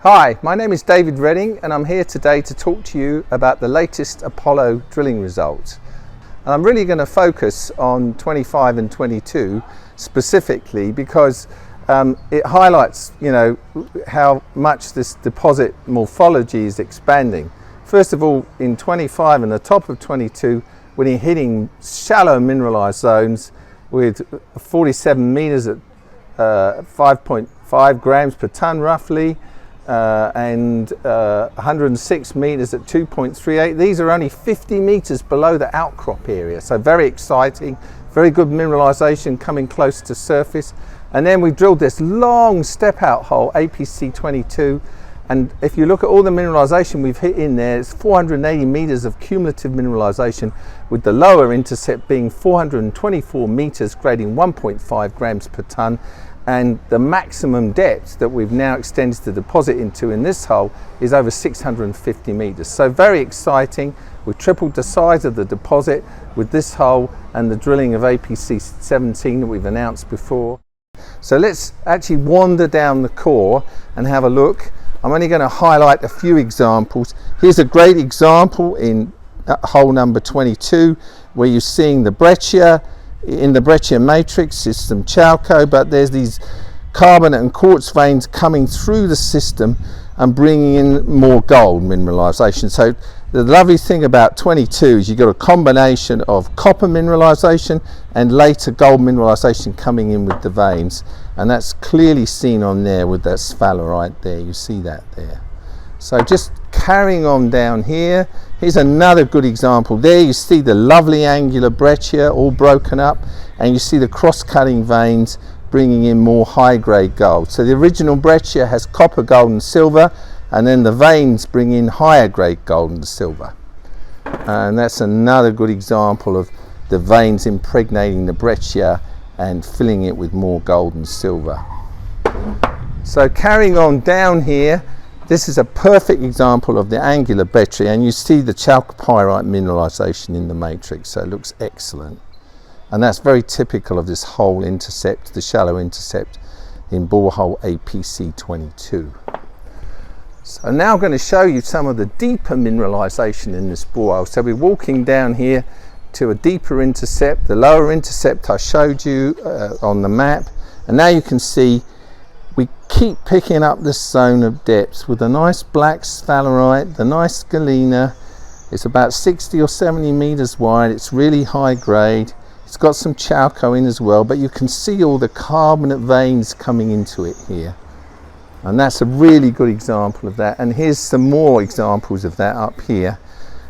Hi, my name is David Redding and I'm here today to talk to you about the latest Apollo drilling results. And I'm really going to focus on 25 and 22 specifically because it highlights, how much this deposit morphology is expanding. First of all, in 25 and the top of 22, when you're hitting shallow mineralized zones with 47 meters at 5.5 grams per ton roughly, and 106 meters at 2.38. These are only 50 meters below the outcrop area, so very exciting, very good mineralization coming close to surface. And then we drilled this long step out hole, APC 22, and if you look at all the mineralization we've hit in there, it's 480 meters of cumulative mineralization, with the lower intercept being 424 meters grading 1.5 grams per ton. And the maximum depth that we've now extended the deposit into in this hole is over 650 meters. So very exciting. We've tripled the size of the deposit with this hole and the drilling of APC 17 that we've announced before. So let's actually wander down the core and have a look. I'm only going to highlight a few examples. Here's a great example in hole number 22 where you're seeing the breccia. In the breccia matrix is some chalco, but there's these carbonate and quartz veins coming through the system and bringing in more gold mineralization. So the lovely thing about 22 is you've got a combination of copper mineralization and later gold mineralization coming in with the veins, and that's clearly seen on there with that sphalerite there. You see that there. So just carrying on down here, here's another good example. There you see the lovely angular breccia all broken up, and you see the cross-cutting veins bringing in more high-grade gold. So the original breccia has copper, gold and silver, and then the veins bring in higher-grade gold and silver. And that's another good example of the veins impregnating the breccia and filling it with more gold and silver. So carrying on down here, this is a perfect example of the angular breccia, and you see the chalcopyrite mineralization in the matrix, so it looks excellent. And that's very typical of this whole intercept, the shallow intercept in borehole APC 22. So now I'm going to show you some of the deeper mineralization in this borehole. So we're walking down here to a deeper intercept. The lower intercept I showed you on the map, and now you can see we keep picking up this zone of depth with a nice black sphalerite, the nice galena. It's about 60 or 70 meters wide. It's really high grade. It's got some chalco in as well, but you can see all the carbonate veins coming into it here. And that's a really good example of that. And here's some more examples of that up here.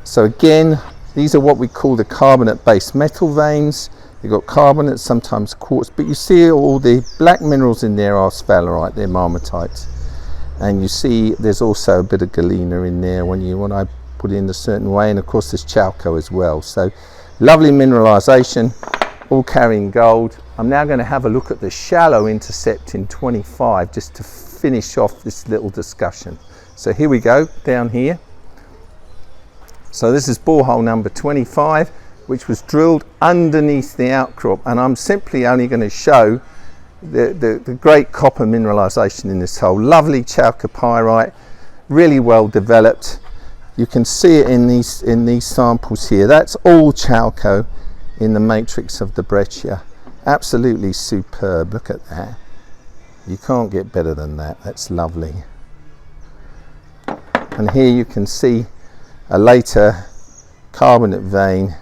So again, these are what we call the carbonate base metal veins. You've got carbonate, sometimes quartz, but you see all the black minerals in there are sphalerite, they're marmotite. And you see there's also a bit of galena in there when I put it in a certain way, and of course there's chalco as well. So lovely mineralization, all carrying gold. I'm now going to have a look at the shallow intercept in 25 just to finish off this little discussion. So here we go, down here. So this is borehole number 25. Which was drilled underneath the outcrop, and I'm simply only going to show the great copper mineralization in this hole. Lovely chalcopyrite, really well developed. You can see it in these samples here. That's all chalco in the matrix of the breccia. Absolutely superb. Look at that. You can't get better than that. That's lovely. And here you can see a later carbonate vein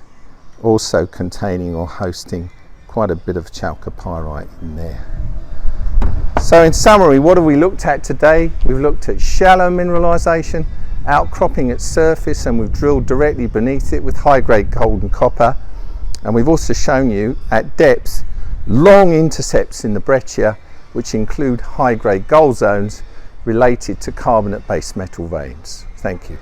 also containing or hosting quite a bit of chalcopyrite in there. So in summary, what have we looked at today? We've looked at shallow mineralization, outcropping at surface, and we've drilled directly beneath it with high-grade gold and copper. And we've also shown you at depth long intercepts in the breccia, which include high-grade gold zones related to carbonate base metal veins. Thank you.